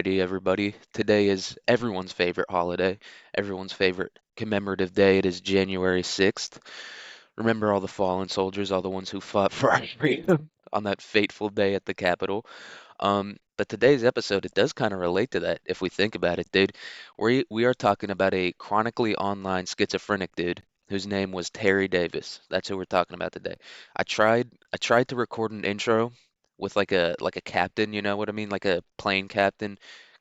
Alrighty, everybody. Today is everyone's favorite holiday, everyone's favorite commemorative day. It is January 6th. Remember all the fallen soldiers, all the ones who fought for our freedom on that fateful day at the Capitol. But today's episode, it does kind of relate to that if we think about it, dude. We are talking about a chronically online schizophrenic dude whose name was Terry Davis. That's who we're talking about today. I tried to record an intro with like a captain, you know what I mean? Like a plane captain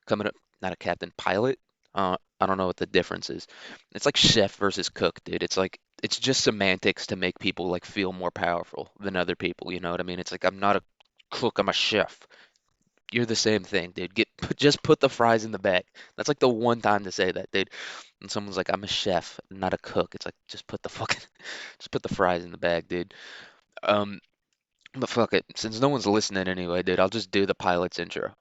coming up, not a captain, pilot. I don't know what the difference is. It's like chef versus cook, dude. It's just semantics to make people like feel more powerful than other people, you know what I mean? It's like I'm not a cook, I'm a chef. You're the same thing, dude. Just put the fries in the bag. That's like the one time to say that, dude. And someone's like, "I'm a chef, not a cook." It's like just put the fucking just put the fries in the bag, dude. Um, but fuck it. Since no one's listening anyway, dude, I'll just do the pilot's intro.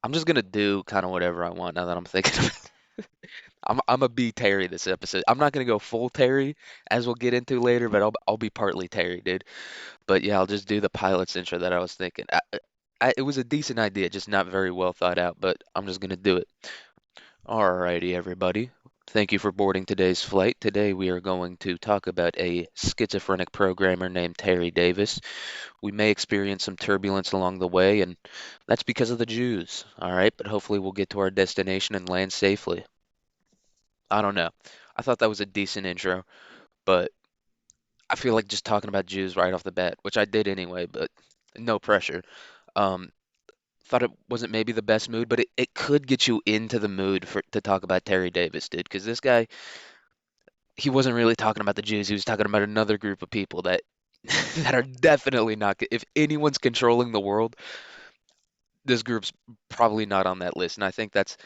I'm just gonna do kind of whatever I want now that I'm thinking of it. I'm a be Terry this episode. I'm not gonna go full Terry as we'll get into later, but I'll be partly Terry, dude. But yeah, I'll just do the pilot's intro that I was thinking. It was a decent idea, just not very well thought out, but I'm just gonna do it. Alrighty, everybody. Thank you for boarding today's flight. Today we are going to talk about a schizophrenic programmer named Terry Davis. We may experience some turbulence along the way, and that's because of the Jews. All right, but hopefully we'll get to our destination and land safely. I don't know. I thought that was a decent intro, but I feel like just talking about Jews right off the bat, which I did anyway, but no pressure. Um, thought it wasn't maybe the best mood, but it could get you into the mood for to talk about Terry Davis, dude, because this guy, he wasn't really talking about the Jews. He was talking about another group of people that that are definitely not. If anyone's controlling the world, this group's probably not on that list, and I think that's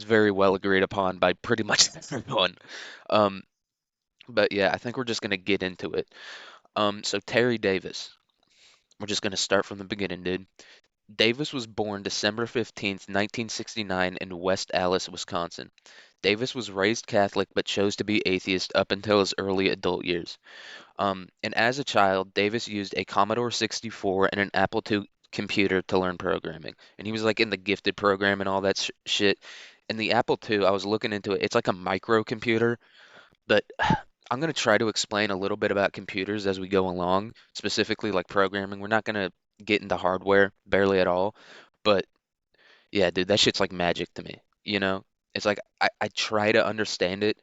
very well agreed upon by pretty much everyone. Um, but yeah, I think we're just gonna get into it. So Terry Davis, we're just gonna start from the beginning, dude. Davis was born December 15th, 1969 in West Allis, Wisconsin. Davis was raised Catholic but chose to be atheist up until his early adult years. And as a child, Davis used a Commodore 64 and an Apple II computer to learn programming. And he was like in the gifted program and all that shit. And the Apple II, I was looking into it. It's like a microcomputer, but I'm going to try to explain a little bit about computers as we go along, specifically like programming. We're not going to get into hardware barely at all. But yeah, dude, that shit's like magic to me. You know? It's like I try to understand it,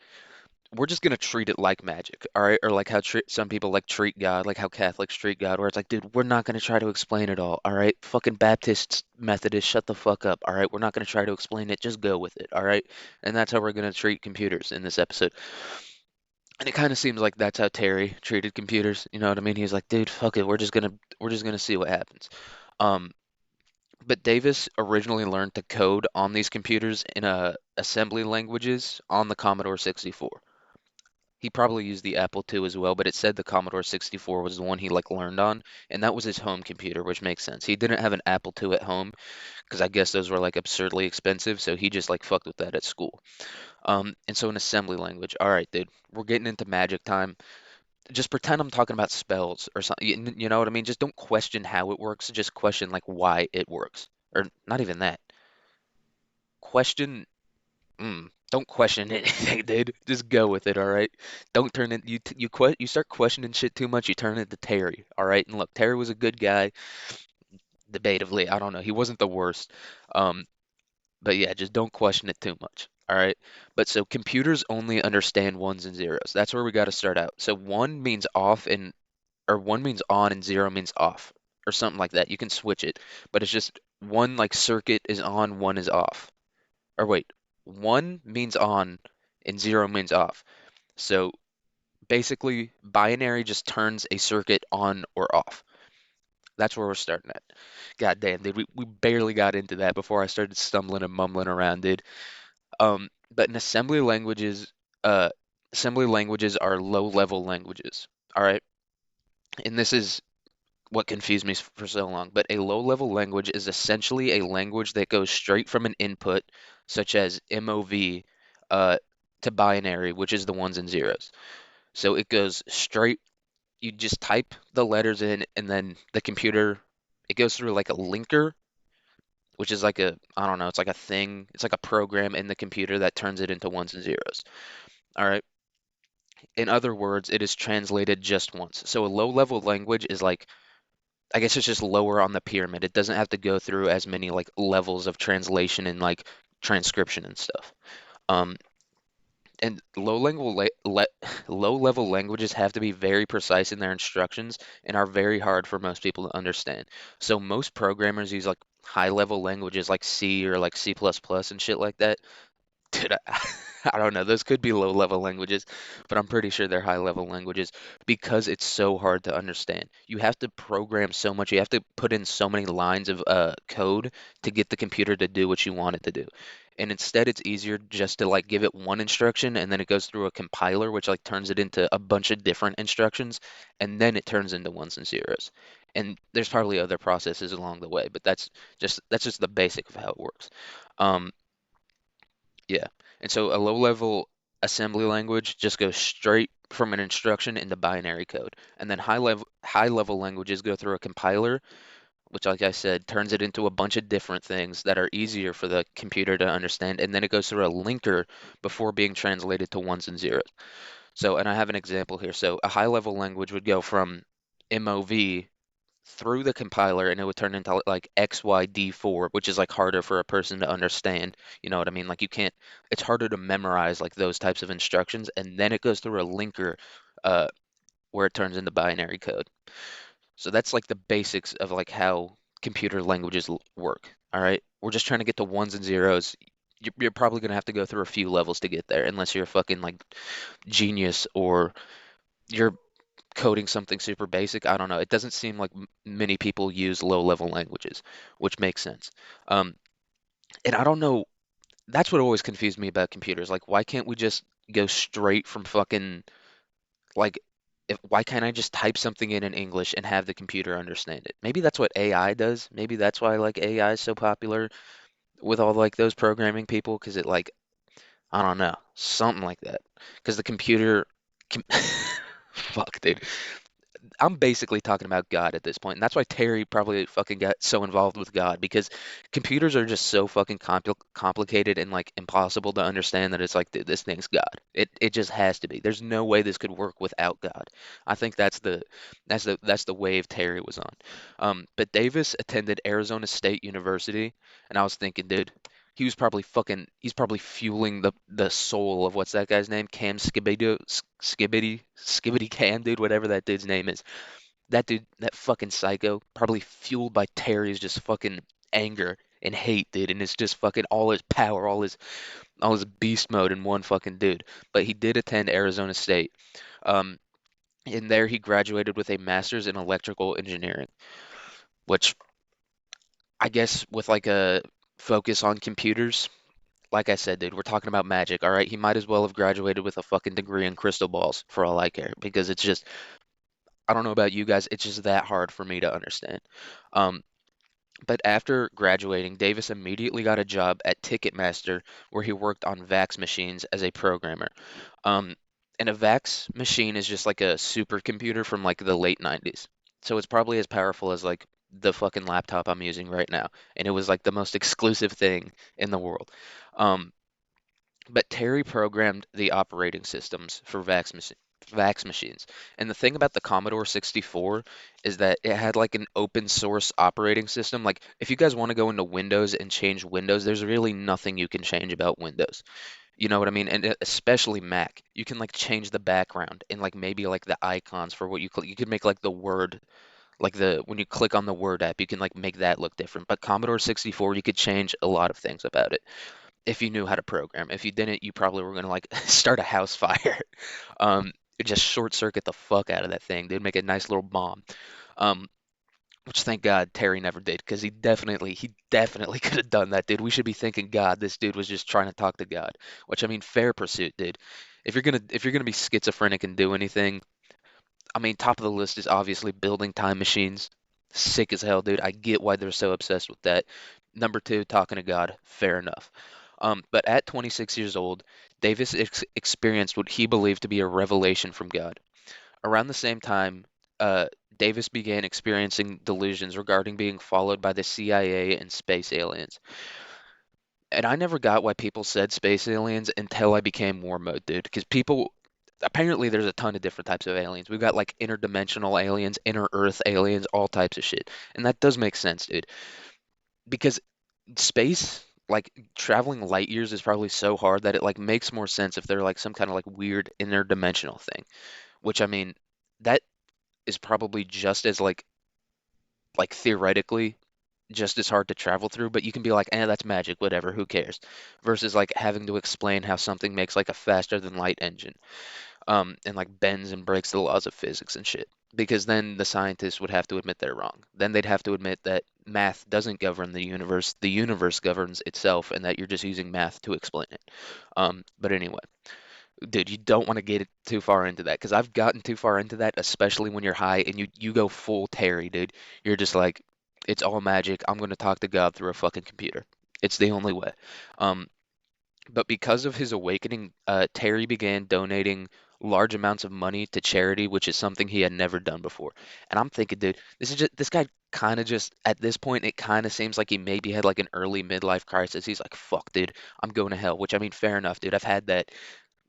we're just gonna treat it like magic, all right? Or like how some people like treat God, like how Catholics treat God, where it's like, dude, we're not gonna try to explain it all, all right? Fucking Baptists, Methodists, shut the fuck up, all right? We're not gonna try to explain it, just go with it, all right? And that's how we're gonna treat computers in this episode. And it kind of seems like that's how Terry treated computers, you know what I mean? He was like, dude, fuck it, we're just gonna see what happens. Um, but Davis originally learned to code on these computers in assembly languages on the Commodore 64. He probably used the Apple II as well, but it said the Commodore 64 was the one he like learned on, and that was his home computer, which makes sense. He didn't have an Apple II at home because I guess those were like absurdly expensive, so he just like fucked with that at school. And so an assembly language. All right, dude, we're getting into magic time. Just pretend I'm talking about spells or something. You know what I mean? Just don't question how it works. Just question like why it works, or not even that. Question don't question anything, dude. Just go with it, all right? Don't turn it you start questioning shit too much, you turn into Terry, all right? And look, Terry was a good guy, debatably. I don't know. He wasn't the worst. Um, but yeah, just don't question it too much, all right? But so computers only understand ones and zeros. That's where we got to start out. So one means off and or one means on and zero means off or something like that. You can switch it, but it's just one like circuit is on, one is off. Or wait, one means on and zero means off. So basically, binary just turns a circuit on or off. That's where we're starting at. God damn, dude, we barely got into that before I started stumbling and mumbling around, dude. But in uh, assembly languages are low-level languages. All right, and this is what confused me for so long. But a low-level language is essentially a language that goes straight from an input, such as MOV, uh, to binary, which is the ones and zeros. So it goes straight, you just type the letters in, and then the computer, it goes through like a linker, which is like a, I don't know, it's like a thing, it's like a program in the computer that turns it into ones and zeros. All right. In other words, it is translated just once. So a low-level language is like, I guess it's just lower on the pyramid. It doesn't have to go through as many like levels of translation and like transcription and stuff. Um, and low-level languages have to be very precise in their instructions and are very hard for most people to understand. So most programmers use like high-level languages like C or like C++ plus plus and shit like that. Dude, I don't know. Those could be low level languages, but I'm pretty sure they're high level languages because it's so hard to understand. You have to program so much. You have to put in so many lines of code to get the computer to do what you want it to do. And instead, it's easier just to like give it one instruction and then it goes through a compiler, which like turns it into a bunch of different instructions, and then it turns into ones and zeros. And there's probably other processes along the way, but that's just the basic of how it works. Um, yeah. And so a low-level assembly language just goes straight from an instruction into binary code. And then high-level languages go through a compiler, which like I said, turns it into a bunch of different things that are easier for the computer to understand. And then it goes through a linker before being translated to ones and zeros. So, and I have an example here. So a high-level language would go from MOV through the compiler and it would turn into like XYD4, which is like harder for a person to understand. You know what I mean? Like you can't, it's harder to memorize like those types of instructions. And then it goes through a linker uh, where it turns into binary code. So that's like the basics of like how computer languages work. All right. We're just trying to get to ones and zeros. You're probably going to have to go through a few levels to get there, unless you're a fucking like genius or you're coding something super basic. I don't know. It doesn't seem like many people use low-level languages, which makes sense. Um, and I don't know. That's what always confused me about computers. Like, why can't we just go straight from fucking like, why can't I just type something in English and have the computer understand it? Maybe that's what AI does. Maybe that's why like AI is so popular with all like those programming people, because it like, I don't know, something like that. Because the computer, com fuck, dude. I'm basically talking about God at this point, and that's why Terry probably fucking got so involved with God because computers are just so fucking complicated and like impossible to understand that it's like, dude, this thing's God. It just has to be. There's no way this could work without God. I think that's the wave Terry was on. But Davis attended Arizona State University, and I was thinking, dude. He's probably fueling the soul of what's that guy's name? Cam Skibbity Cam, dude, whatever that dude's name is. That dude, that fucking psycho, probably fueled by Terry's just fucking anger and hate, dude, and it's just fucking all his power, all his beast mode in one fucking dude. But he did attend Arizona State. Um, and there he graduated with a master's in electrical engineering, which I guess with like a focus on computers, like I said, dude, we're talking about magic, all right? He might as well have graduated with a fucking degree in crystal balls for all I care, because it's just, I don't know about you guys, it's just that hard for me to understand. Um, But after graduating, Davis immediately got a job at Ticketmaster, where he worked on VAX machines as a programmer. Um, and a VAX machine is just like a supercomputer from like the late 90s. So it's probably as powerful as like the fucking laptop I'm using right now. And it was like the most exclusive thing in the world. Um, but Terry programmed the operating systems for VAX machines. And the thing about the Commodore 64 is that it had like an open source operating system. Like if you guys want to go into Windows and change Windows, there's really nothing you can change about Windows. You know what I mean? And especially Mac. You can like change the background and like maybe like the icons for what you click. You could make like the word like the when you click on the Word app, you can like make that look different. But Commodore 64, you could change a lot of things about it if you knew how to program. If you didn't, you probably were gonna like start a house fire. Um, just short circuit the fuck out of that thing. They'd make a nice little bomb. Um, which thank God Terry never did, because he definitely could have done that, dude. We should be thanking God this dude was just trying to talk to God. Which I mean, fair pursuit, dude. If you're gonna be schizophrenic and do anything, I mean, top of the list is obviously building time machines. Sick as hell, dude. I get why they're so obsessed with that. Number two, talking to God. Fair enough. But at 26 years old, Davis experienced what he believed to be a revelation from God. Around the same time, uh, Davis began experiencing delusions regarding being followed by the CIA and space aliens. And I never got why people said space aliens until I became war mode, dude. Because people, apparently, there's a ton of different types of aliens. We've got like interdimensional aliens, inner Earth aliens, all types of shit. And that does make sense, dude. Because space, like traveling light years is probably so hard that it like makes more sense if they're like some kind of like weird interdimensional thing. Which I mean, that is probably just as like theoretically just as hard to travel through, but you can be like, that's magic, whatever, who cares? Versus like having to explain how something makes like a faster than light engine, and like bends and breaks the laws of physics and shit. Because then the scientists would have to admit they're wrong. Then they'd have to admit that math doesn't govern the universe governs itself, and that you're just using math to explain it. But anyway, dude, you don't want to get too far into that because I've gotten too far into that, especially when you're high and you go full Terry, dude. You're just like, it's all magic. I'm going to talk to God through a fucking computer. It's the only way. Um, but because of his awakening, Terry began donating large amounts of money to charity, which is something he had never done before. And I'm thinking, dude, this guy kind of just at this point, it kind of seems like he maybe had like an early midlife crisis. He's like, fuck, dude, I'm going to hell. Which I mean, fair enough, dude. I've had that,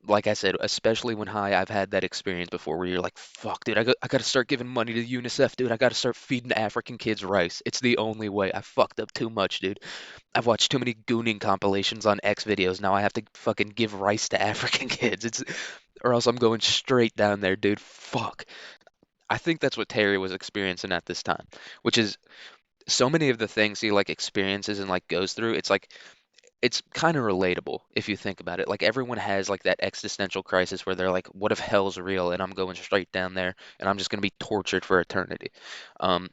like I said, especially when high, I've had that experience before where you're like, fuck, dude, I got to start giving money to UNICEF, dude. I got to start feeding African kids rice. It's the only way. I fucked up too much, dude. I've watched too many gooning compilations on X videos. Now I have to fucking give rice to African kids. Or else I'm going straight down there, dude. Fuck. I think that's what Terry was experiencing at this time, which is so many of the things he like experiences and like goes through. It's kind of relatable if you think about it. Like everyone has like that existential crisis where they're like, what if hell's real and I'm going straight down there and I'm just going to be tortured for eternity. Um,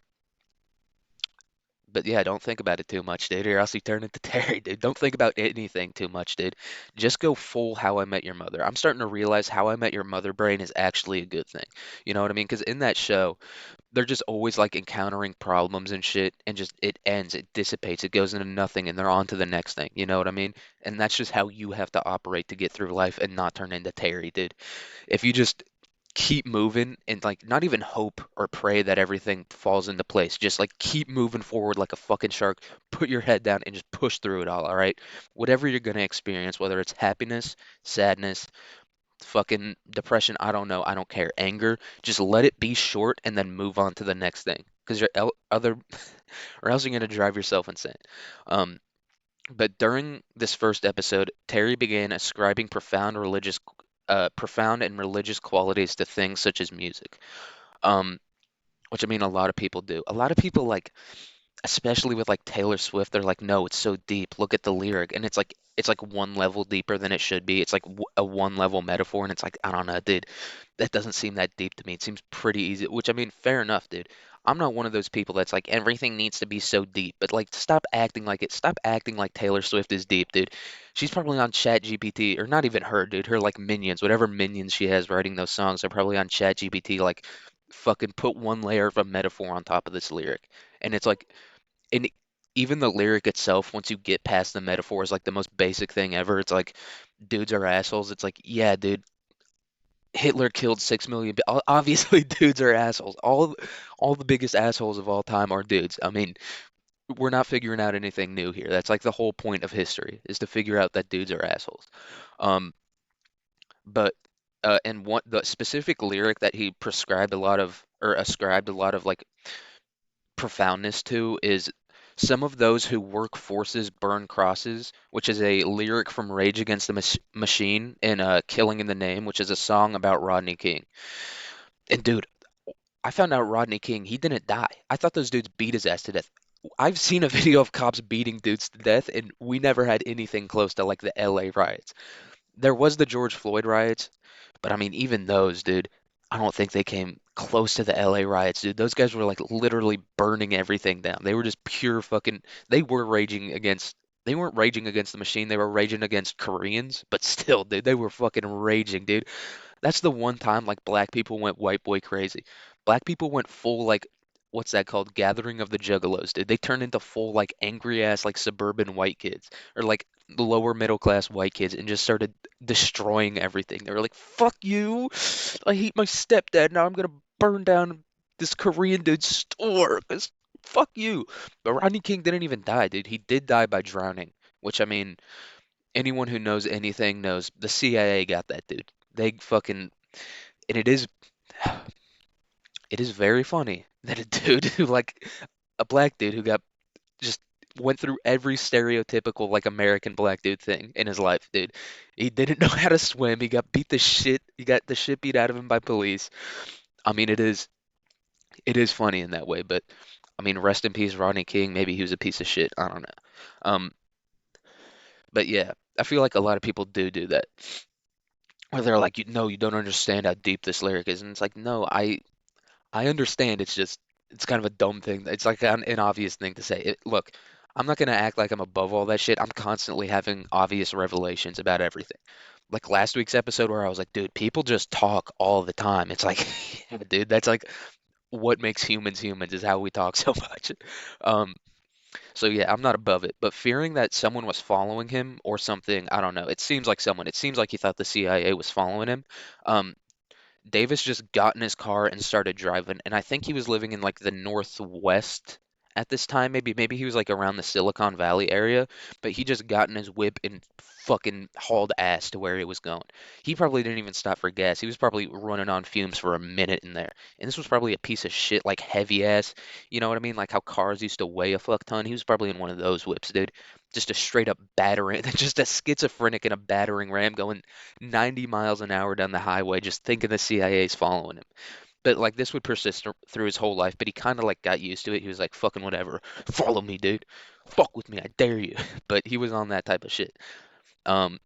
but yeah, don't think about it too much, dude, or else you turn into Terry, dude. Don't think about anything too much, dude. Just go full How I Met Your Mother. I'm starting to realize How I Met Your Mother brain is actually a good thing. You know what I mean? Because in that show, they're just always like encountering problems and shit, and just it ends, it dissipates, it goes into nothing, and they're on to the next thing. You know what I mean? And that's just how you have to operate to get through life and not turn into Terry, dude. If you just keep moving and like not even hope or pray that everything falls into place, just like keep moving forward like a fucking shark, put your head down and just push through it all right? Whatever you're gonna experience, whether it's happiness, sadness, fucking depression, I don't know, I don't care, anger, just let it be short and then move on to the next thing because you're other or else you're going to drive yourself insane. um but during this first episode, Terry began ascribing profound and religious qualities to things such as music, um which I mean a lot of people do. A lot of people like, especially with like Taylor Swift, they're like, no, it's so deep. Look at the lyric, and it's like one level deeper than it should be. It's like a one level metaphor, and it's like I don't know, dude. That doesn't seem that deep to me. It seems pretty easy. Which I mean, fair enough, dude. I'm not one of those people that's like everything needs to be so deep, but like stop acting like it. Stop acting like Taylor Swift is deep, dude. She's probably on Chat GPT, or not even her, dude. Her like minions, whatever minions she has writing those songs, are probably on Chat GPT, like fucking put one layer of a metaphor on top of this lyric. And it's like, and even the lyric itself, once you get past the metaphor, is like the most basic thing ever. It's like dudes are assholes. It's like, yeah, dude, Hitler killed 6 million. Obviously, dudes are assholes. All the biggest assholes of all time are dudes. I mean, we're not figuring out anything new here. That's like the whole point of history is to figure out that dudes are assholes. Um, but and what the specific lyric that he prescribed a lot of or ascribed a lot of like profoundness to is some of those who work forces burn crosses, which is a lyric from Rage Against the Machine and Killing in the Name, which is a song about Rodney King. And dude, I found out Rodney King, he didn't die. I thought those dudes beat his ass to death. I've seen a video of cops beating dudes to death, and we never had anything close to like the LA riots. There was the George Floyd riots, but I mean, even those, dude, I don't think they came close to the LA riots, dude. Those guys were like literally burning everything down. They were just pure fucking, they were raging against, they weren't raging against the machine, they were raging against Koreans, but still, dude, they were fucking raging, dude. That's the one time like black people went white boy crazy. Black people went full like what's that called? Gathering of the Juggalos, dude. They turned into full like angry ass like suburban white kids or like the lower middle class white kids and just started destroying everything. They were like, "Fuck you! I hate my stepdad. Now I'm gonna burn down this Korean dude's store. 'Cause fuck you. But Rodney King didn't even die, dude. He did die by drowning, which I mean, anyone who knows anything knows the CIA got that dude. They fucking and it is very funny that a dude who like a black dude who got just went through every stereotypical like American black dude thing in his life, dude. He didn't know how to swim. He got beat the shit. He got the shit beat out of him by police. I mean, it is funny in that way, but I mean, rest in peace, Rodney King. Maybe he was a piece of shit. I don't know. Um, but yeah, I feel like a lot of people do that. Where they're like, you know, you don't understand how deep this lyric is, and it's like, no, I understand. It's just it's kind of a dumb thing. It's like an obvious thing to say. Look, I'm not gonna act like I'm above all that shit. I'm constantly having obvious revelations about everything. Like last week's episode where I was like, dude, people just talk all the time. It's like, yeah, dude, that's like what makes humans humans is how we talk so much. Um, so yeah, I'm not above it, but fearing that someone was following him or something, I don't know. It seems like someone. It seems like he thought the CIA was following him. Um, Davis just got in his car and started driving, and I think he was living in like the Northwest at this time. Maybe he was like around the Silicon Valley area, but he just got in his whip and fucking hauled ass to where he was going. He probably didn't even stop for gas. He was probably running on fumes for a minute in there. And this was probably a piece of shit, like heavy ass, you know what I mean? Like how cars used to weigh a fuck ton. He was probably in one of those whips, dude. Just a straight up battering, just a schizophrenic in a battering ram going 90 miles an hour down the highway, just thinking the CIA's following him. But like this would persist through his whole life, but he kind of like got used to it. He was like, fucking whatever. Follow me, dude. Fuck with me, I dare you. But he was on that type of shit. Um,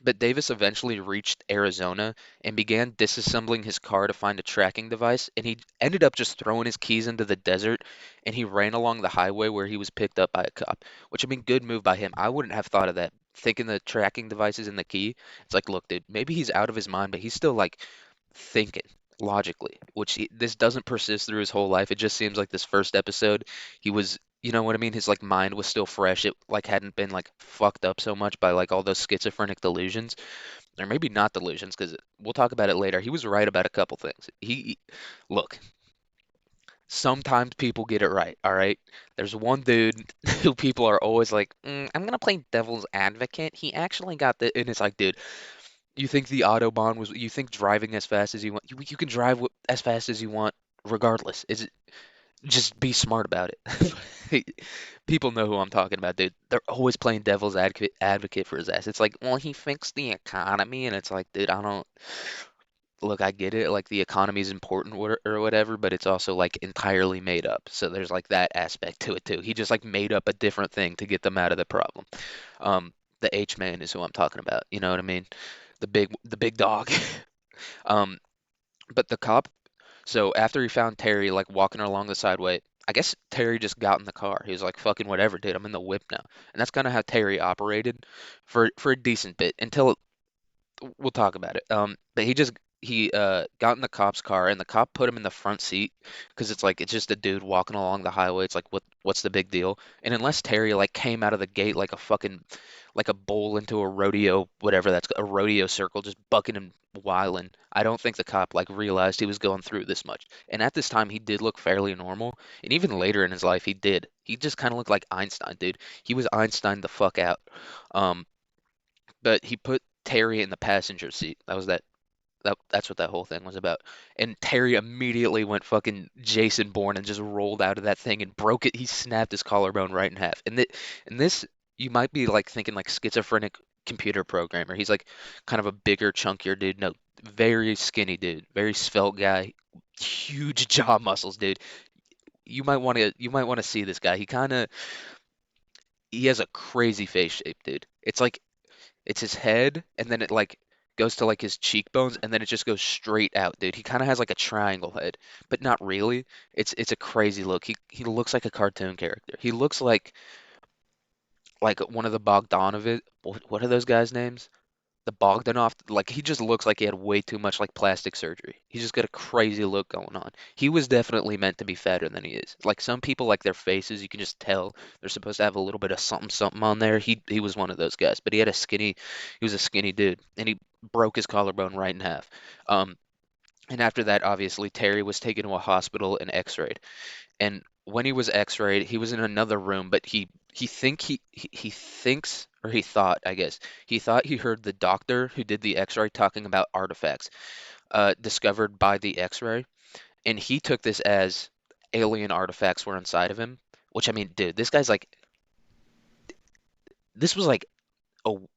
but Davis eventually reached Arizona and began disassembling his car to find a tracking device, and he ended up just throwing his keys into the desert, and he ran along the highway where he was picked up by a cop, which I mean, good move by him. I wouldn't have thought of that. Thinking the tracking device is in the key, it's like, look, dude, maybe he's out of his mind, but he's still like thinking logically, which this doesn't persist through his whole life. It just seems like this first episode, he was, you know what I mean? His like mind was still fresh. It like hadn't been like fucked up so much by like all those schizophrenic delusions, or maybe not delusions, because we'll talk about it later. He was right about a couple things. Look, sometimes people get it right, all right? There's one dude who people are always like, I'm gonna play devil's advocate. He actually got the, and it's like, dude, you think the Autobahn was, you think driving as fast as you want, you can drive as fast as you want regardless. Is it, just be smart about it. People know who I'm talking about, dude. They're always playing devil's advocate for his ass. It's like, well, he fixed the economy, and it's like, dude, I don't look. I get it, like the economy is important or whatever, but it's also like entirely made up. So there's like that aspect to it too. He just like made up a different thing to get them out of the problem. Um, the H man is who I'm talking about. You know what I mean? The big dog. Um, but the cop, so after he found Terry like walking along the sideway, I guess Terry just got in the car. He was like, "Fucking whatever, dude. I'm in the whip now." And that's kind of how Terry operated for a decent bit until we'll talk about it. But he got in the cop's car and the cop put him in the front seat because it's like it's just a dude walking along the highway. It's like what's the big deal? And unless Terry like came out of the gate like a fucking like a bull into a rodeo, whatever that's a rodeo circle, just bucking and whiling. I don't think the cop like realized he was going through this much. And at this time, he did look fairly normal. And even later in his life, he did. He just kind of looked like Einstein, dude. He was Einstein the fuck out. Um, but he put Terry in the passenger seat. That's what that whole thing was about. And Terry immediately went fucking Jason Bourne and just rolled out of that thing and broke it. He snapped his collarbone right in half. And this, you might be like thinking like schizophrenic computer programmer. He's like kind of a bigger, chunkier dude. No, very skinny dude, very svelte guy, huge jaw muscles, dude. You might want to see this guy. He has a crazy face shape, dude. It's like it's his head, and then it like goes to like his cheekbones, and then it just goes straight out, dude. He kind of has like a triangle head, but not really. It's a crazy look. He looks like a cartoon character. He looks like one of the Bogdanovich. What are those guys' names? The Bogdanov. Like he just looks like he had way too much like plastic surgery. He's just got a crazy look going on. He was definitely meant to be fatter than he is. Like some people, like their faces, you can just tell they're supposed to have a little bit of something something on there. He was one of those guys, but he was a skinny dude, and he broke his collarbone right in half. Um, And after that, obviously, Terry was taken to a hospital and x-rayed. And when he was x-rayed, he was in another room, but he thinks, or he thought, I guess, he thought he heard the doctor who did the x-ray talking about artifacts discovered by the x-ray, and he took this as alien artifacts were inside of him. Which, I mean, dude, this was like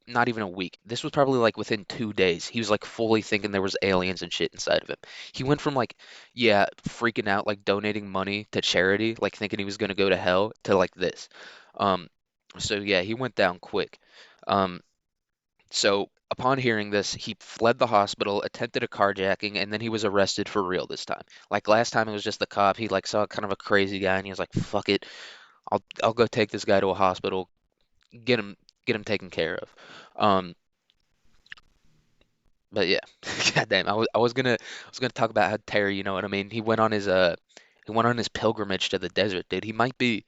not even a week. This was probably like within 2 days. He was like fully thinking there was aliens and shit inside of him. He went from like, yeah, freaking out, like donating money to charity, like thinking he was gonna go to hell, to like this. Um, so yeah, he went down quick. Um, so upon hearing this, he fled the hospital, attempted a carjacking, and then he was arrested for real this time. Like last time, it was just the cop. He like saw kind of a crazy guy, and he was like, "Fuck it, I'll go take this guy to a hospital, get him get him taken care of." Um, But yeah, goddamn, I was gonna talk about how Terry, you know what I mean? He went on his pilgrimage to the desert, dude. He might be,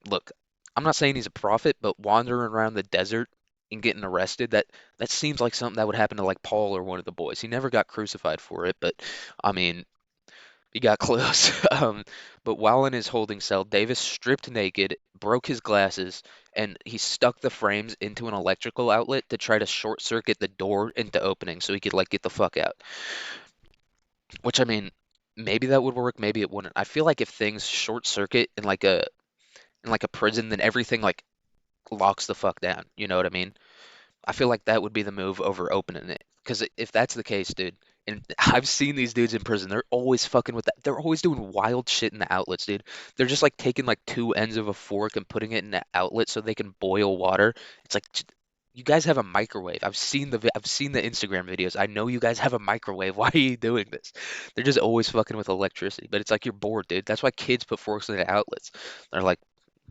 look, I'm not saying he's a prophet, but wandering around the desert and getting arrested, that seems like something that would happen to like Paul or one of the boys. He never got crucified for it, but I mean, he got close. But while in his holding cell, Davis stripped naked, broke his glasses, and he stuck the frames into an electrical outlet to try to short circuit the door into opening so he could like get the fuck out. Which, I mean, maybe that would work, maybe it wouldn't. I feel like if things short circuit in like a prison, then everything like locks the fuck down. You know what I mean? I feel like that would be the move over opening it. Because if that's the case, dude, and I've seen these dudes in prison, they're always fucking with that. They're always doing wild shit in the outlets, dude. They're just like taking like two ends of a fork and putting it in the outlet so they can boil water. It's like, you guys have a microwave. I've seen the Instagram videos. I know you guys have a microwave. Why are you doing this? They're just always fucking with electricity. But it's like you're bored, dude. That's why kids put forks in the outlets. They're like,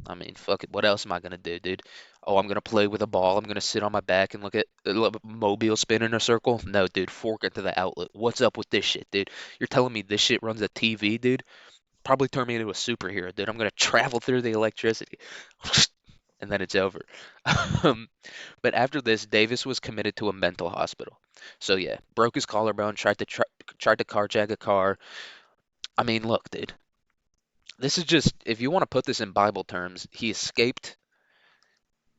I mean, fuck it. What else am I gonna do, dude? Oh, I'm gonna play with a ball. I'm gonna sit on my back and look at a little mobile spin in a circle. No, dude, fork into the outlet. What's up with this shit, dude? You're telling me this shit runs a TV, dude? Probably turn me into a superhero, dude. I'm gonna travel through the electricity, and then it's over. Um, but after this, Davis was committed to a mental hospital. So yeah, broke his collarbone, tried to carjack a car. I mean, look, dude. This is just, if you want to put this in Bible terms, he escaped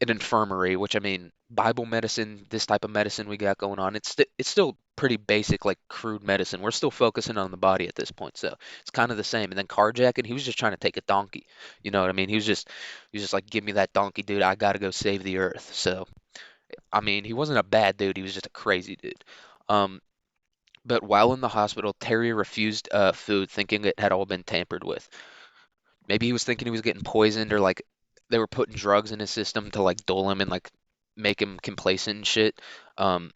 an infirmary, which, I mean, Bible medicine, this type of medicine we got going on, it's still pretty basic, like crude medicine. We're still focusing on the body at this point, so it's kind of the same. And then carjacking, he was just trying to take a donkey. You know what I mean? He was just like, give me that donkey, dude. I gotta go save the earth. So, I mean, he wasn't a bad dude. He was just a crazy dude. Um, but while in the hospital, Terry refused food, thinking it had all been tampered with. Maybe he was thinking he was getting poisoned, or like they were putting drugs in his system to like dull him and like make him complacent and shit. Um,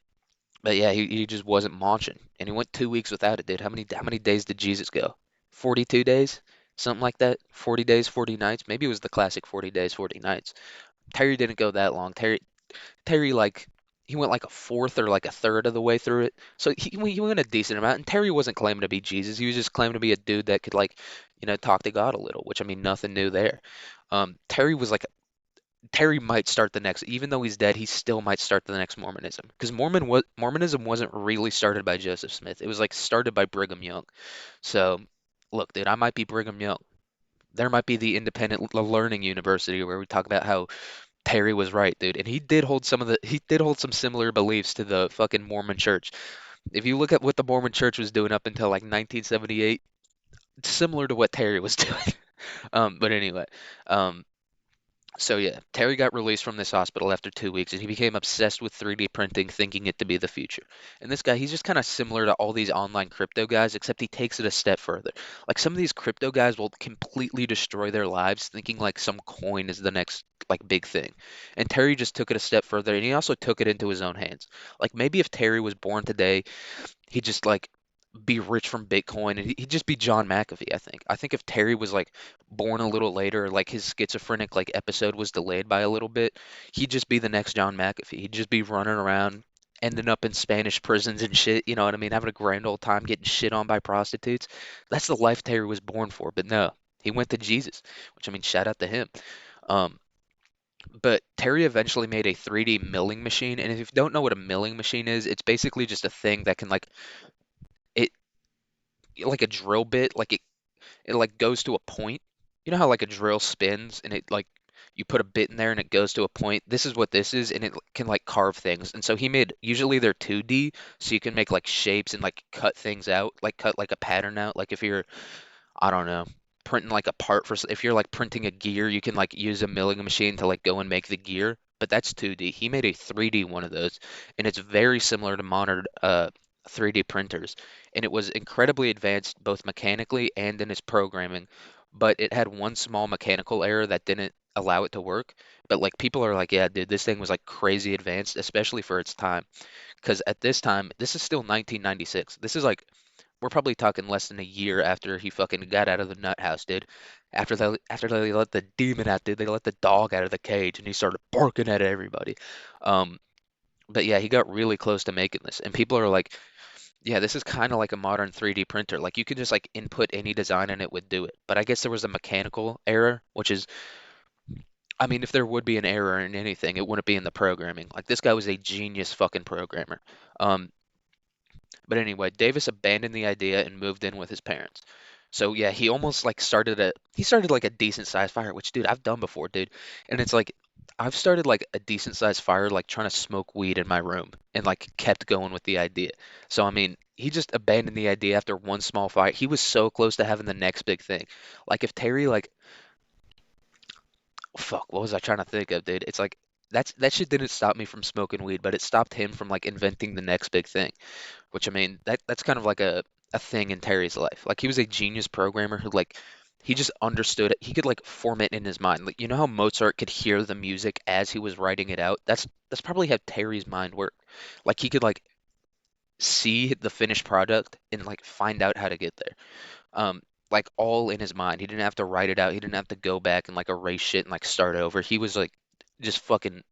but yeah, he just wasn't munching, and he went 2 weeks without it, dude. How many days did Jesus go? 42 days, something like that. 40 days, 40 nights. Maybe it was the classic 40 days, 40 nights. Terry didn't go that long. Terry like he went like a fourth or like a third of the way through it. So he went a decent amount. And Terry wasn't claiming to be Jesus. He was just claiming to be a dude that could like, talk to God a little, which, I mean, nothing new there. Terry was like Terry might start the next, even though he's dead, he still might start the next Mormonism. Because Mormonism wasn't really started by Joseph Smith. It was like started by Brigham Young. So look, dude, I might be Brigham Young. There might be the independent learning university where we talk about how Terry was right, dude, and he did hold some similar beliefs to the fucking Mormon Church. If you look at what the Mormon Church was doing up until like 1978, it's similar to what Terry was doing. But anyway, um, so yeah, Terry got released from this hospital after 2 weeks, and he became obsessed with 3D printing, thinking it to be the future. And this guy, he's just kind of similar to all these online crypto guys, except he takes it a step further. Like some of these crypto guys will completely destroy their lives, thinking like some coin is the next like big thing. And Terry just took it a step further, and he also took it into his own hands. Like maybe if Terry was born today, he'd just like be rich from Bitcoin, and he'd just be John McAfee, I think. I think if Terry was like born a little later, like his schizophrenic like episode was delayed by a little bit, he'd just be the next John McAfee. He'd just be running around, ending up in Spanish prisons and shit, you know what I mean? Having a grand old time getting shit on by prostitutes. That's the life Terry was born for, but no. He went to Jesus, which, I mean, shout out to him. Um, but Terry eventually made a 3D milling machine, and if you don't know what a milling machine is, it's basically just a thing that can like it. like a drill bit, like it like goes to a point. You know how like a drill spins and it like you put a bit in there and it goes to a point. This is what this is, and it can like carve things. And so he made usually they're 2D, so you can make like shapes and like cut things out, like cut like a pattern out. Like if you're I don't know, printing like a part for, if you're like printing a gear, you can like use a milling machine to like go and make the gear, but that's 2D. He made a 3D one of those, and it's very similar to modern 3D printers. And it was incredibly advanced both mechanically and in its programming, but it had one small mechanical error that didn't allow it to work. But like people are like, yeah, dude, this thing was like crazy advanced, especially for its time. Because at this time, this is still 1996. This is like we're probably talking less than a year after he fucking got out of the nut house, dude. After they let the demon out, dude, they let the dog out of the cage and he started barking at everybody. Um, but yeah, he got really close to making this, and people are like, yeah, this is kind of like a modern 3D printer. Like you could just like input any design and it would do it. But I guess there was a mechanical error, which is, I mean, if there would be an error in anything, it wouldn't be in the programming. Like this guy was a genius fucking programmer. Um, But anyway, Davis abandoned the idea and moved in with his parents. So yeah, he almost like started like a decent sized fire, which dude, I've done before, dude. And it's like I've started like a decent sized fire like trying to smoke weed in my room and like kept going with the idea. So I mean, he just abandoned the idea after one small fire. He was so close to having the next big thing. Like if Terry like fuck, what was I trying to think of, dude? It's like that shit didn't stop me from smoking weed, but it stopped him from like inventing the next big thing. Which I mean, that's kind of like a thing in Terry's life. Like he was a genius programmer who like he just understood it. He could like form it in his mind. Like you know how Mozart could hear the music as he was writing it out? That's probably how Terry's mind worked. Like he could like see the finished product and like find out how to get there. Like all in his mind. He didn't have to write it out. He didn't have to go back and like erase shit and like start over. He was like just fucking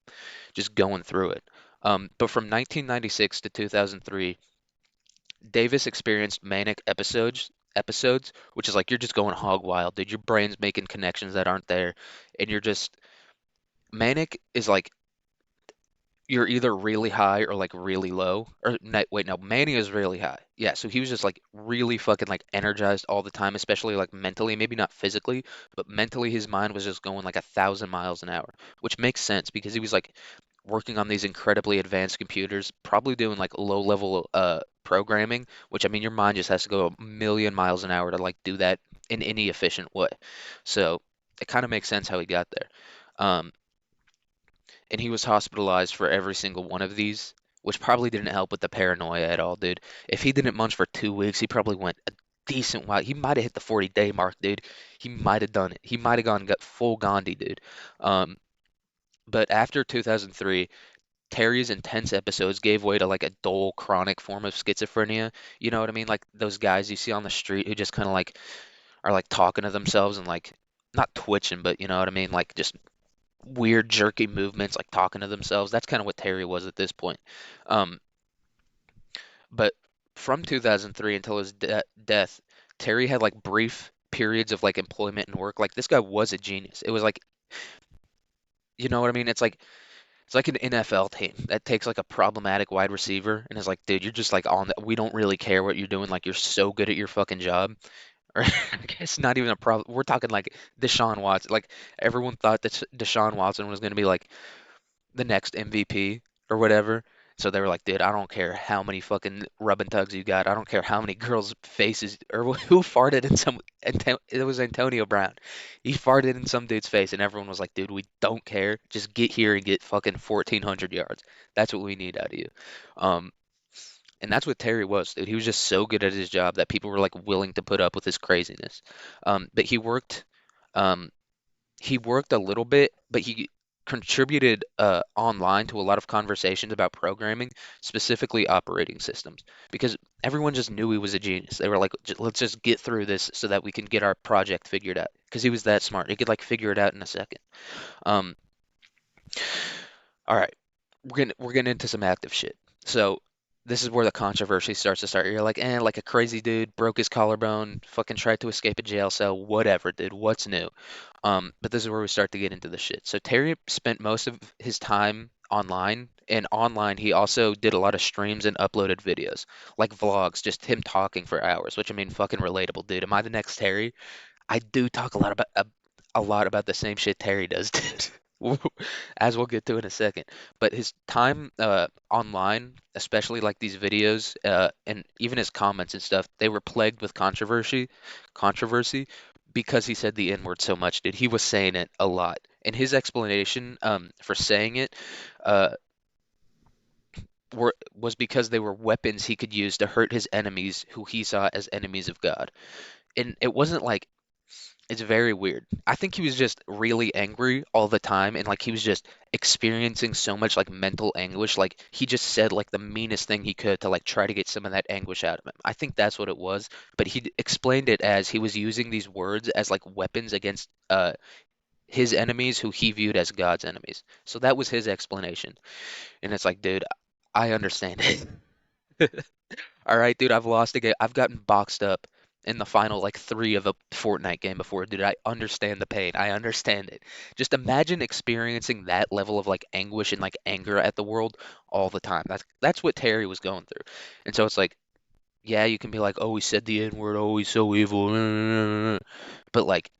just going through it. But from 1996 to 2003, Davis experienced manic episodes, which is like you're just going hog wild, dude. Your brain's making connections that aren't there, and you're just manic is like you're either really high or like really low. Or no, wait, no, mania is really high. Yeah, so he was just like really fucking like energized all the time, especially like mentally, maybe not physically, but mentally his mind was just going like 1,000 miles an hour, which makes sense because he was like working on these incredibly advanced computers, probably doing like low level programming, which I mean your mind just has to go a million miles an hour to like do that in any efficient way. So it kind of makes sense how he got there. Um, and he was hospitalized for every single one of these, which probably didn't help with the paranoia at all, dude. If he didn't munch for 2 weeks, he probably went a decent while. He might have hit the 40-day mark, dude. He might have done it. He might have got full Gandhi, dude. Um, but after 2003, Terry's intense episodes gave way to like a dull, chronic form of schizophrenia. You know what I mean? Like those guys you see on the street who just kind of like are like talking to themselves and like not twitching, but you know what I mean? Like just weird jerky movements, like talking to themselves. That's kind of what Terry was at this point. Um, but from 2003 until his death, Terry had like brief periods of like employment and work. Like this guy was a genius. It was like, you know what I mean? It's like an NFL team that takes like a problematic wide receiver and is like, dude, you're just like on the, we don't really care what you're doing. Like you're so good at your fucking job. Or I guess not even a problem. We're talking like Deshaun Watson. Like everyone thought that Deshaun Watson was going to be like the next MVP or whatever. So they were like, dude, I don't care how many fucking rub and tugs you got. I don't care how many girls' faces or who farted in some. It was Antonio Brown. He farted in some dude's face, and everyone was like, dude, we don't care. Just get here and get fucking 1,400 yards. That's what we need out of you. Um, and that's what Terry was, dude. He was just so good at his job that people were like willing to put up with his craziness. But um, he worked a little bit, but he contributed online to a lot of conversations about programming, specifically operating systems, because everyone just knew he was a genius. They were like, Let's just get through this so that we can get our project figured out." Because he was that smart. He could like figure it out in a second. Um, all right, we're getting into some active shit. So this is where the controversy starts to start. You're like, like a crazy dude broke his collarbone, fucking tried to escape a jail cell, whatever, dude. What's new? But this is where we start to get into the shit. So Terry spent most of his time online, and online he also did a lot of streams and uploaded videos, like vlogs, just him talking for hours, which I mean, fucking relatable, dude. Am I the next Terry? I do talk a lot about the same shit Terry does, dude. As we'll get to in a second. But his time online, especially like these videos, and even his comments and stuff, they were plagued with controversy because he said the N-word so much, dude. He was saying it a lot. And his explanation for saying it uh, was because they were weapons he could use to hurt his enemies, who he saw as enemies of God. And it wasn't like it's very weird. I think he was just really angry all the time and like he was just experiencing so much like mental anguish. Like he just said like the meanest thing he could to like try to get some of that anguish out of him. I think that's what it was, but he explained it as he was using these words as like weapons against his enemies who he viewed as God's enemies. So that was his explanation. And it's like, dude, I understand it. All right, dude, I've lost a game. I've gotten boxed up in the final like three of a Fortnite game before, dude. I understand the pain. I understand it. Just imagine experiencing that level of like anguish and like anger at the world all the time. That's what Terry was going through. And so it's like, yeah, you can be like, oh, he said the N-word, oh, he's so evil. But like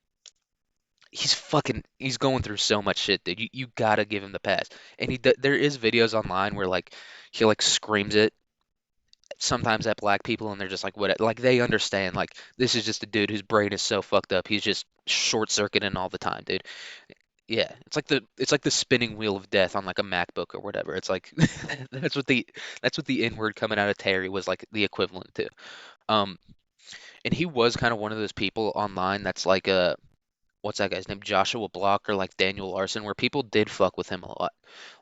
he's going through so much shit, dude. You gotta give him the pass. And there is videos online where like he like screams it sometimes at black people and they're just like what like they understand like this is just a dude whose brain is so fucked up he's just short circuiting all the time, dude. Yeah, it's like the spinning wheel of death on like a MacBook or whatever. It's like that's what the N word coming out of Terry was like the equivalent to. um and he was kind of one of those people online that's like a what's that guy's name? Joshua Block or like Daniel Larson, where people did fuck with him a lot.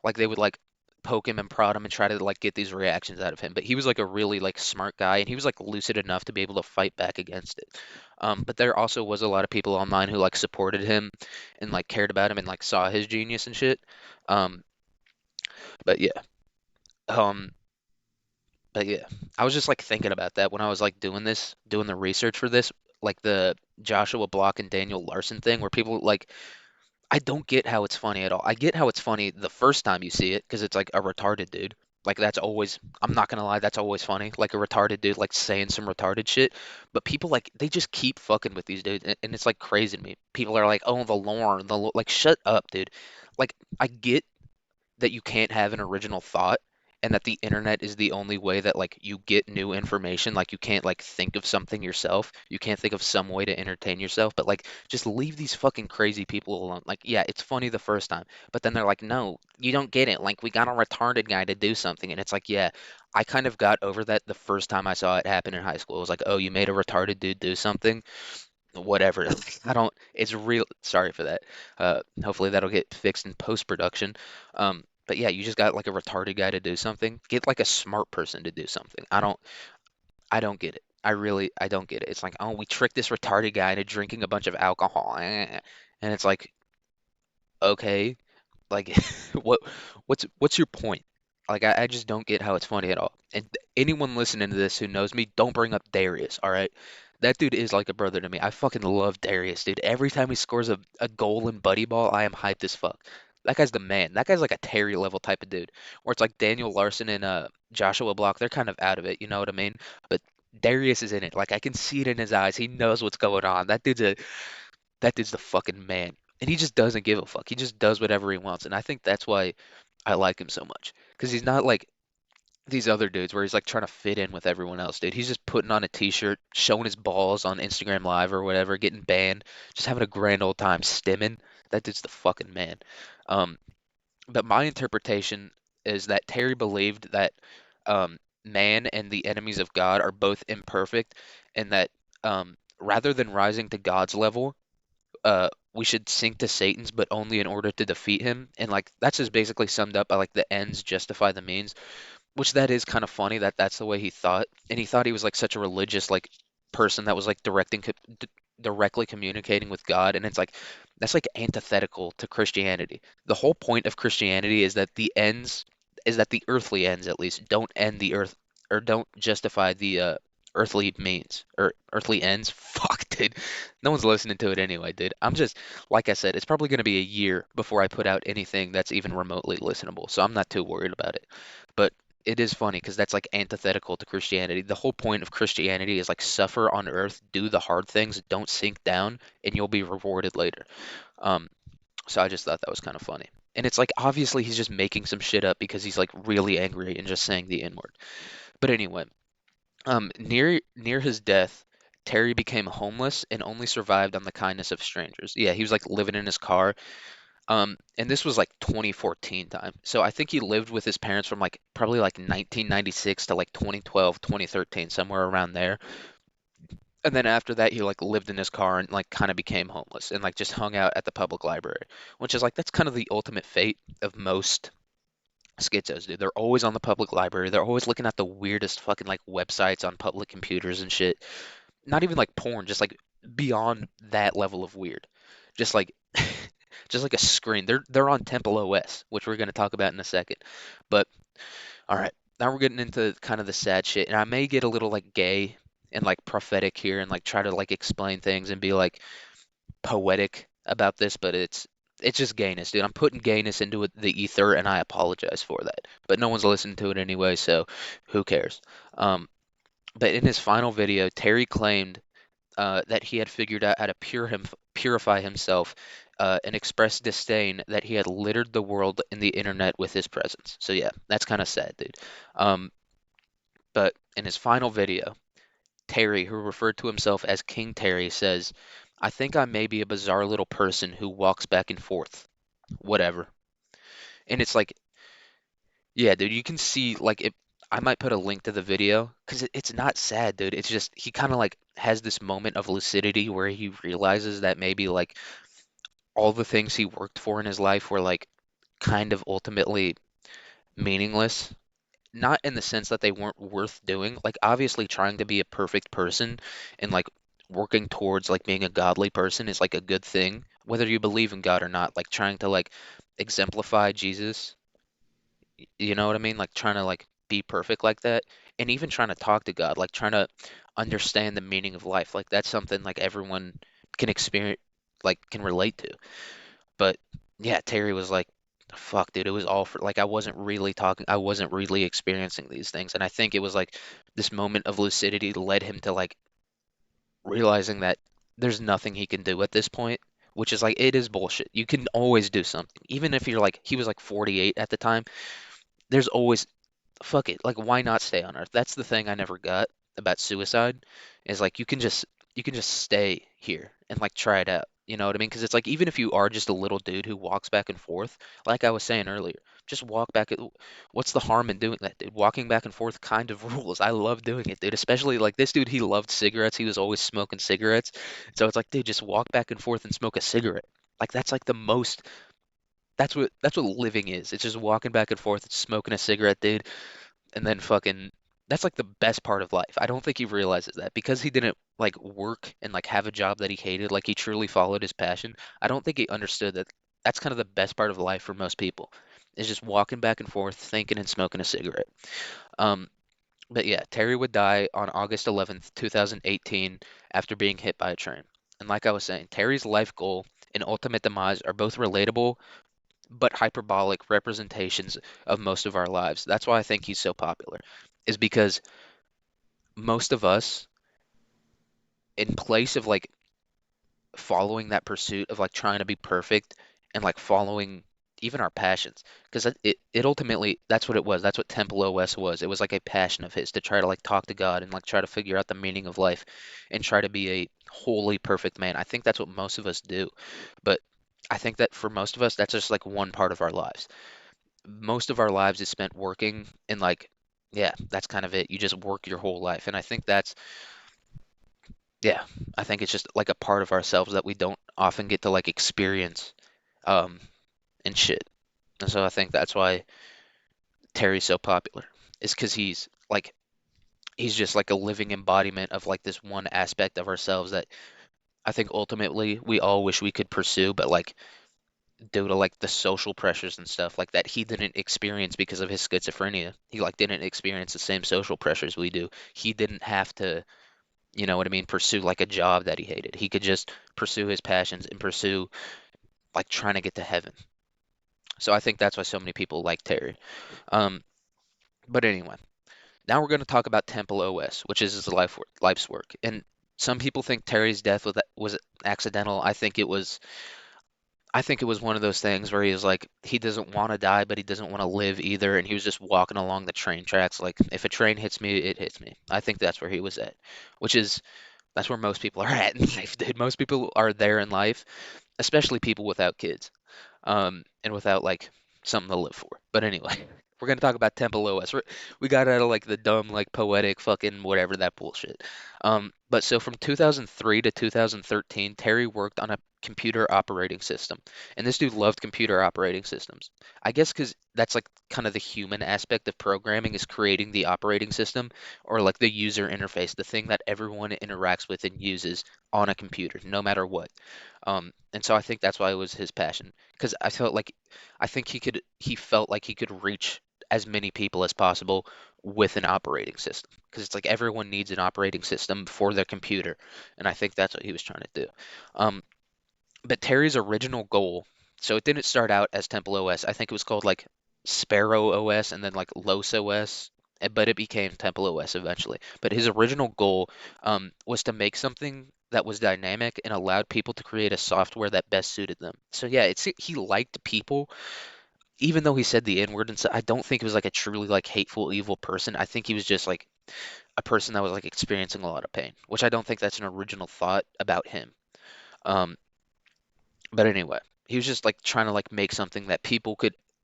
Like they would like poke him and prod him and try to like get these reactions out of him. But he was like a really like smart guy and he was like lucid enough to be able to fight back against it. But there also was a lot of people online who like supported him and like cared about him and like saw his genius and shit. Um, but yeah. Um, but yeah. I was just like thinking about that when I was like doing the research for this, like the Joshua Block and Daniel Larson thing where people like I don't get how it's funny at all. I get how it's funny the first time you see it because it's like a retarded dude. Like that's always, I'm not gonna lie, that's always funny. Like a retarded dude like saying some retarded shit. But people like they just keep fucking with these dudes, and it's like crazy to me. People are like, oh, the lore, like shut up, dude. Like I get that you can't have an original thought and that the internet is the only way that like you get new information, like you can't like think of something yourself, you can't think of some way to entertain yourself, but like just leave these fucking crazy people alone. Like yeah, it's funny the first time, but then they're like, no, you don't get it, like we got a retarded guy to do something. And it's like, yeah, I kind of got over that the first time I saw it happen in high school. It was like, oh, you made a retarded dude do something, whatever. I don't, it's real. Sorry for that. Hopefully that'll get fixed in post production. But yeah, you just got like a retarded guy to do something. Get like a smart person to do something. I don't get it. I don't get it. It's like, oh, we tricked this retarded guy into drinking a bunch of alcohol. And it's like, okay, like, what, what's your point? Like, I just don't get how it's funny at all. And anyone listening to this who knows me, don't bring up Darius, all right? That dude is like a brother to me. I fucking love Darius, dude. Every time he scores a goal in Buddy Ball, I am hyped as fuck. That guy's the man. That guy's like a Terry level type of dude. Or it's like Daniel Larson and Joshua Block. They're kind of out of it, you know what I mean? But Darius is in it. Like I can see it in his eyes. He knows what's going on. That dude's the fucking man. And he just doesn't give a fuck. He just does whatever he wants. And I think that's why I like him so much. Because he's not like these other dudes where he's like trying to fit in with everyone else, dude. He's just putting on a t-shirt, showing his balls on Instagram Live or whatever, getting banned, just having a grand old time stimming. That dude's the fucking man. Um, but my interpretation is that Terry believed that man and the enemies of God are both imperfect, and that rather than rising to God's level, we should sink to Satan's, but only in order to defeat him. And like that's just basically summed up by like the ends justify the means, which that is kind of funny that that's the way he thought. And he thought he was like such a religious like person that was like directly communicating with God. And it's like that's like antithetical to Christianity. The whole point of Christianity is that the earthly ends at least don't end the earth or don't justify the earthly means or earthly ends. Fuck. dude. No one's listening to it anyway, dude. I'm just, like I said, it's probably going to be a year before I put out anything that's even remotely listenable. So I'm not too worried about it. But it is funny because that's like antithetical to Christianity. The whole point of Christianity is like suffer on earth, do the hard things, don't sink down, and you'll be rewarded later. Um, so I just thought that was kind of funny. And it's like obviously he's just making some shit up because he's like really angry and just saying the N word. But anyway, near his death, Terry became homeless and only survived on the kindness of strangers. Yeah, he was like living in his car. And this was like 2014 time. So I think he lived with his parents from like probably like 1996 to like 2012, 2013, somewhere around there. And then after that, he like lived in his car and like kind of became homeless and like just hung out at the public library, which is like that's kind of the ultimate fate of most schizos, dude. They're always on the public library. They're always looking at the weirdest fucking like websites on public computers and shit. Not even like porn, just like beyond that level of weird. Just like just like a screen. They're on TempleOS, which we're gonna talk about in a second. But all right, now we're getting into kind of the sad shit, and I may get a little like gay and like prophetic here and like try to like explain things and be like poetic about this, but it's just gayness, dude. I'm putting gayness into the ether, and I apologize for that. But no one's listening to it anyway, so who cares? Um, but in his final video, Terry claimed that he had figured out how to purify himself and express disdain that he had littered the world and the internet with his presence. So yeah, that's kind of sad, dude. Um, but in his final video, Terry, who referred to himself as King Terry, says, "I think I may be a bizarre little person who walks back and forth, whatever." And it's like, yeah, dude, you can see like it. I might put a link to the video because it's not sad, dude. It's just he kind of like has this moment of lucidity where he realizes that maybe like all the things he worked for in his life were like kind of ultimately meaningless. Not in the sense that they weren't worth doing. Like obviously trying to be a perfect person and like working towards like being a godly person is like a good thing, whether you believe in God or not. Like trying to like exemplify Jesus, you know what I mean? Like trying to like be perfect like that. And even trying to talk to God, like trying to understand the meaning of life. Like that's something like everyone can experience, like can relate to. But yeah, Terry was like, fuck, dude, it was all for like I wasn't really experiencing these things. And I think it was like this moment of lucidity led him to like realizing that there's nothing he can do at this point, which is like it is bullshit. You can always do something. Even if you're like he was like 48 at the time, there's always fuck it. Like, why not stay on Earth? That's the thing I never got about suicide, is like you can just stay here and like try it out. You know what I mean? Because it's like even if you are just a little dude who walks back and forth, like I was saying earlier, just walk back. What's the harm in doing that, dude? Walking back and forth kind of rules. I love doing it, dude. Especially like this dude, he loved cigarettes. He was always smoking cigarettes. So it's like, dude, just walk back and forth and smoke a cigarette. Like that's like the most. That's what living is. It's just walking back and forth, smoking a cigarette, dude, and then fucking that's like the best part of life. I don't think he realizes that because he didn't like work and like have a job that he hated, like he truly followed his passion. I don't think he understood that that's kind of the best part of life for most people is just walking back and forth, thinking and smoking a cigarette. Um, but yeah, Terry would die on August 11th, 2018 after being hit by a train. And like I was saying, Terry's life goal and ultimate demise are both relatable but hyperbolic representations of most of our lives. That's why I think he's so popular, is because most of us, in place of like following that pursuit of like trying to be perfect and like following even our passions, because it ultimately that's what it was. That's what Temple OS was. It was like a passion of his to try to like talk to God and like try to figure out the meaning of life and try to be a wholly perfect man. I think that's what most of us do, but I think that for most of us, that's just like one part of our lives. Most of our lives is spent working and like yeah, that's kind of it. You just work your whole life. And I think that's yeah, I think it's just like a part of ourselves that we don't often get to like experience um and shit. And so I think that's why Terry's so popular. Is because he's just like a living embodiment of like this one aspect of ourselves that I think ultimately we all wish we could pursue, but like due to like the social pressures and stuff like that he didn't experience because of his schizophrenia. He like didn't experience the same social pressures we do. He didn't have to you know what I mean, pursue like a job that he hated. He could just pursue his passions and pursue like trying to get to heaven. So I think that's why so many people like Terry. Um, but anyway, now we're going to talk about Temple OS, which is his life's work. And some people think Terry's death was accidental. I think it was one of those things where he was like he doesn't want to die, but he doesn't want to live either, and he was just walking along the train tracks like if a train hits me, it hits me. I think that's where he was at, which is that's where most people are at in life, dude. Most people are there in life, especially people without kids, and without like something to live for. But anyway, we're gonna talk about Temple OS. We got out of like the dumb, like poetic, fucking whatever that bullshit. But so from 2003 to 2013, Terry worked on a computer operating system, and this dude loved computer operating systems. I guess because that's like kind of the human aspect of programming is creating the operating system or like the user interface, the thing that everyone interacts with and uses on a computer, no matter what. And so I think that's why it was his passion because I think he felt like he could reach as many people as possible with an operating system because it's like everyone needs an operating system for their computer, and I think that's what he was trying to do. Um, but Terry's original goal, so it didn't start out as Temple OS. I think it was called like Sparrow OS and then like Los OS, but it became Temple OS eventually. But his original goal was to make something that was dynamic and allowed people to create a software that best suited them. So yeah, he liked people, even though he said the N word and so I don't think he was like a truly like hateful, evil person. I think he was just like a person that was like experiencing a lot of pain, which I don't think that's an original thought about him. Um, but anyway, he was just like trying to like make something that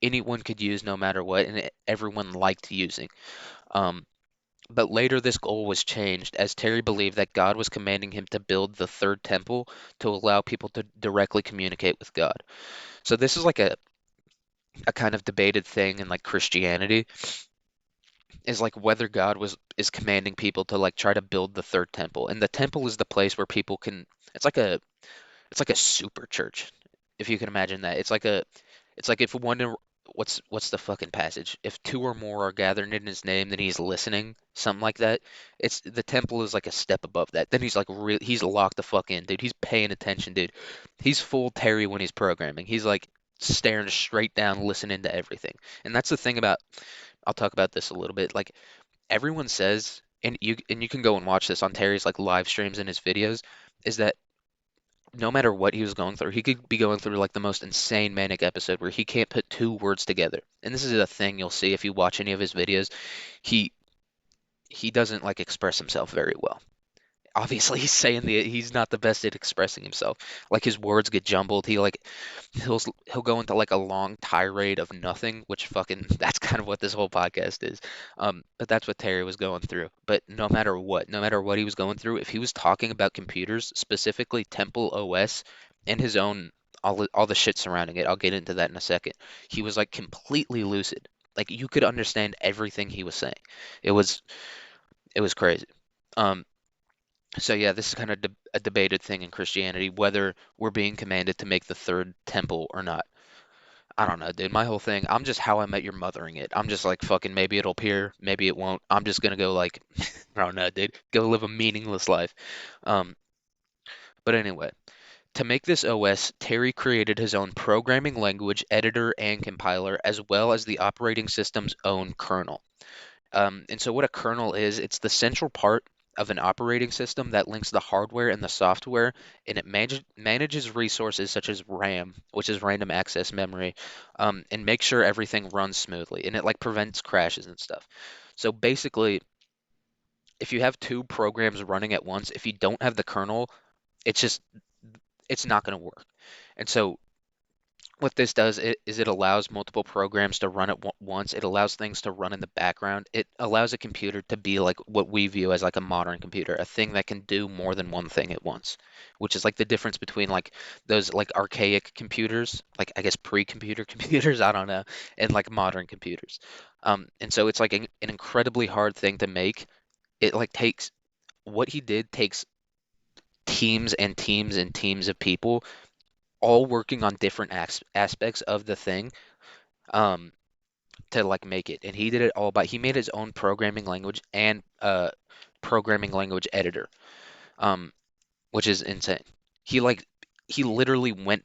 anyone could use no matter what, and everyone liked using. Um, but later, this goal was changed as Terry believed that God was commanding him to build the third temple to allow people to directly communicate with God. So this is like a kind of debated thing in like Christianity, is like whether God was is commanding people to like try to build the third temple. And the temple is the place where people can it's like a it's like a super church, if you can imagine that. It's like if one what's the fucking passage? If two or more are gathered in his name, then he's listening, something like that. It's the temple is like a step above that. Then he's like he's locked the fuck in, dude. He's paying attention, dude. He's full Terry when he's programming. He's like staring straight down, listening to everything. And that's the thing about I'll talk about this a little bit. Like everyone says, and you can go and watch this on Terry's like live streams and his videos, is that no matter what he was going through, he could be going through like the most insane manic episode where he can't put two words together. And this is a thing you'll see if you watch any of his videos. He he doesn't like express himself very well. Obviously, he's not the best at expressing himself. Like his words get jumbled. He'll go into like a long tirade of nothing, which fucking that's kind of what this whole podcast is. But that's what Terry was going through. But no matter what he was going through, if he was talking about computers, specifically Temple OS and his own all the shit surrounding it, I'll get into that in a second. He was like completely lucid. Like you could understand everything he was saying. It was it was crazy. Um, so yeah, this is kind of a debated thing in Christianity, whether we're being commanded to make the third temple or not. I don't know, dude. My whole thing, I'm just how I met your mothering it. I'm just like fucking maybe it'll appear, maybe it won't. I'm just gonna go like I don't know, dude. Go live a meaningless life. Um, but anyway, to make this OS, Terry created his own programming language, editor, and compiler, as well as the operating system's own kernel. And so what a kernel is, it's the central part of an operating system that links the hardware and the software, and it manages resources such as RAM, which is random access memory, and makes sure everything runs smoothly, and it like prevents crashes and stuff. So basically, if you have two programs running at once, if you don't have the kernel, it's just it's not going to work. And so what this does is it allows multiple programs to run at once. It allows things to run in the background. It allows a computer to be like what we view as like a modern computer, a thing that can do more than one thing at once, which is like the difference between like those like archaic computers, like I guess pre-computer computers, I don't know, and like modern computers. And so it's like an incredibly hard thing to make. It like takes what he did takes teams and teams and teams of people all working on different aspects of the thing um, to like make it, and he did it all by he made his own programming language and programming language editor, um, which is insane. He like he literally went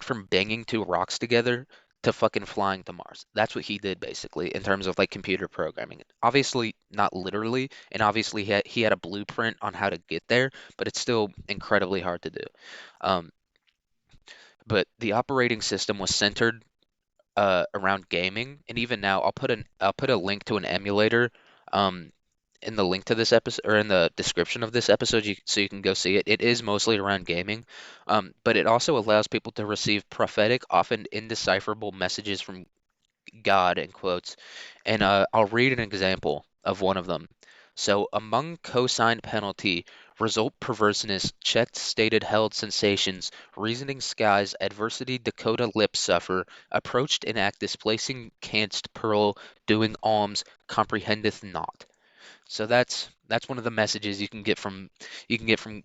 from banging two rocks together to fucking flying to Mars. That's what he did basically in terms of like computer programming. Obviously not literally, and obviously he had a blueprint on how to get there, but it's still incredibly hard to do. Um, but the operating system was centered around gaming, and even now I'll put a link to an emulator um, in the link to this episode or in the description of this episode, so you can go see it. It is mostly around gaming, but it also allows people to receive prophetic, often indecipherable messages from God in quotes. And I'll read an example of one of them. So, among cosigned penalty, result perverseness, checked stated held sensations, reasoning skies, adversity Dakota lip suffer, approached in act displacing canst pearl, doing alms, comprehendeth not. So that's one of the messages you can get from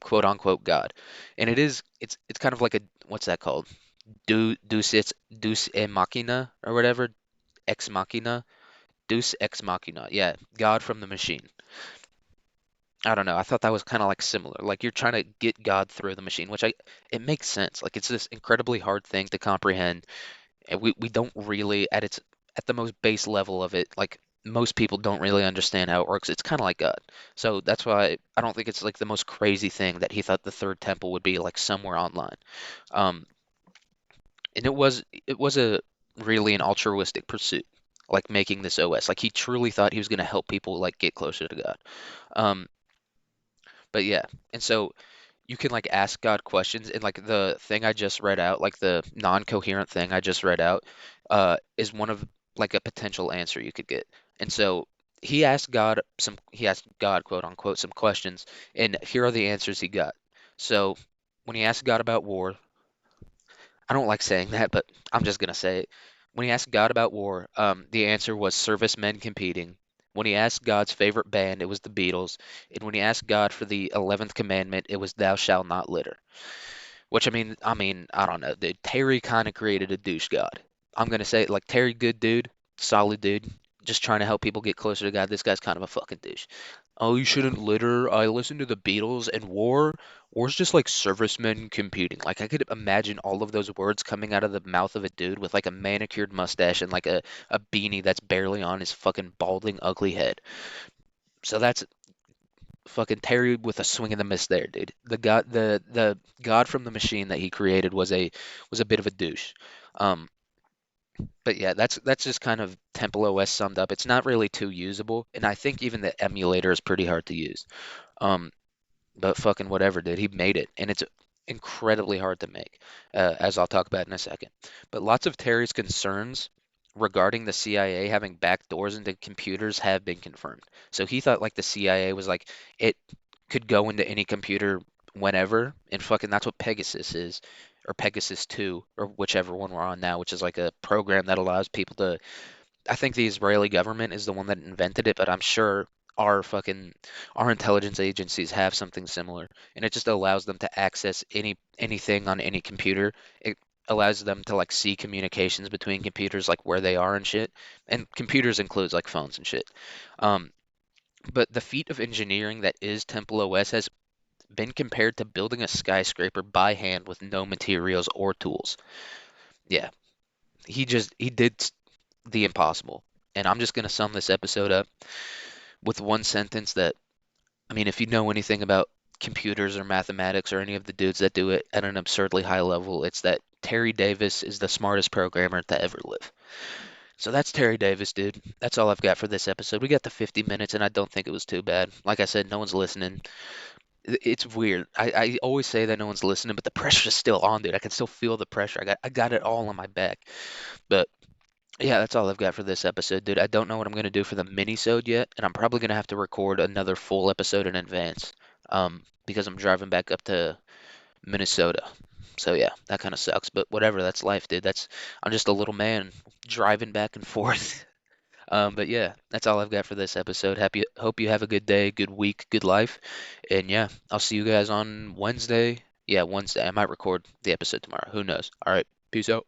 quote unquote God. And it's kind of like a what's that called? Deus e machina or whatever, ex machina, Deus ex machina. Yeah, God from the machine. I don't know. I thought that was kind of like similar. Like you're trying to get God through the machine, which I it makes sense. Like it's this incredibly hard thing to comprehend, and we don't really at the most base level of it, like most people don't really understand how it works. It's kind of like God. So that's why I don't think it's like the most crazy thing that he thought the third temple would be like somewhere online. Um, and it was a really an altruistic pursuit, like making this OS. Like he truly thought he was going to help people like get closer to God. Um, but yeah, and so you can like ask God questions, and like the thing I just read out, like the non-coherent thing I just read out, is one of like a potential answer you could get. And so he asked God, quote unquote, some questions, and here are the answers he got. So when he asked God about war, I don't like saying that, but I'm just gonna say it. When he asked God about war, the answer was servicemen competing. When he asked God's favorite band, it was the Beatles. And when he asked God for the 11th commandment, it was "Thou shalt not litter." Which I don't know, dude. Terry kind of created a douche god. I'm gonna say it like Terry, good dude, solid dude, just trying to help people get closer to God. This guy's kind of a fucking douche. Oh, you shouldn't litter. I listened to the Beatles and war. War's just like servicemen competing. Like I could imagine all of those words coming out of the mouth of a dude with like a manicured mustache and like a beanie that's barely on his fucking balding, ugly head. So that's fucking Terry with a swing and a miss there, dude. The god from the machine that he created was a bit of a douche. Um, but yeah, that's just kind of Temple OS summed up. It's not really too usable, and I think even the emulator is pretty hard to use. Um, but fucking whatever, dude. He made it, and it's incredibly hard to make, as I'll talk about in a second. But lots of Terry's concerns regarding the CIA having back doors into computers have been confirmed. So he thought like the CIA was like it could go into any computer whenever, and fucking that's what Pegasus is, or Pegasus 2, or whichever one we're on now, which is like a program that allows people to I think the Israeli government is the one that invented it, but I'm sure our intelligence agencies have something similar, and it just allows them to access anything on any computer. It allows them to like see communications between computers, like where they are and shit. And computers includes like phones and shit. Um, but the feat of engineering that is Temple OS has been compared to building a skyscraper by hand with no materials or tools. Yeah, he did the impossible. And I'm just gonna sum this episode up with one sentence that, I mean, if you know anything about computers or mathematics or any of the dudes that do it at an absurdly high level, it's that Terry Davis is the smartest programmer to ever live. So that's Terry Davis, dude. That's all I've got for this episode. We got to 50 minutes, and I don't think it was too bad. Like I said, no one's listening. It's weird. I always say that no one's listening, but the pressure's still on, dude. I can still feel the pressure. I got it all on my back. But yeah, that's all I've got for this episode, dude. I don't know what I'm gonna do for the mini-sode yet, and I'm probably gonna have to record another full episode in advance, because I'm driving back up to Minnesota. So yeah, that kind of sucks, but whatever. That's life, dude. I'm just a little man driving back and forth. But yeah, that's all I've got for this episode. Hope you have a good day, good week, good life, and yeah, I'll see you guys on Wednesday. Yeah, Wednesday. I might record the episode tomorrow. Who knows? All right, peace out.